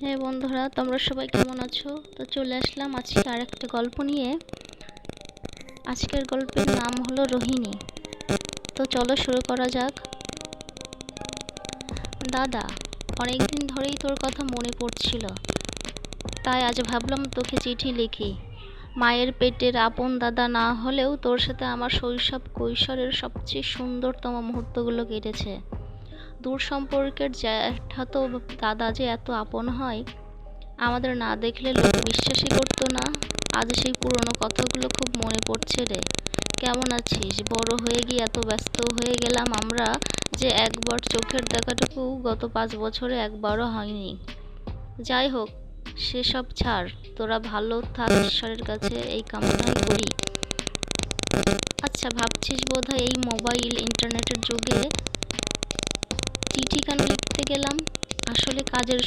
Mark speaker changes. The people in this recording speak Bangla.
Speaker 1: হ্যাঁ বন্ধুরা, তোমরা সবাই কেমন আছো? তো চলে আসলাম আজকে আর একটা গল্প নিয়ে। আজকের গল্পের নাম হলো রোহিণী। তো চলো শুরু করা যাক। দাদা, অনেকদিন ধরেই তোর কথা মনে পড়ছিল, তাই আজ ভাবলাম তোকে চিঠি লিখি। মায়ের পেটের আপন দাদা না হলেও তোর সাথে আমার শৈশব কৈশোরের সবচেয়ে সুন্দরতম মুহূর্তগুলো কেটেছে। দূর সম্পর্কের জ্যাঠাতো দাদা যে এত আপন হয়, আমাদের না দেখলে লোক বিশ্বাসই করতো না। আজ সেই পুরনো কথাগুলো খুব মনে পড়ছে রে। কেমন আছিস? বড় হয়ে গিয়ে এত ব্যস্ত হয়ে গেলাম আমরা যে একবার চোখের দেখাটুকু গত 5 বছরে একবারও হয়নি। যাই হোক, সেসব ছাড়, তোরা ভালো থাক, ঈশ্বরের কাছে এই কামনাই করি। আচ্ছা, ভাবছিস বোধহয় এই মোবাইল ইন্টারনেটের যুগে চিঠি কেন লিখতে গেলাম। আসলে কাজের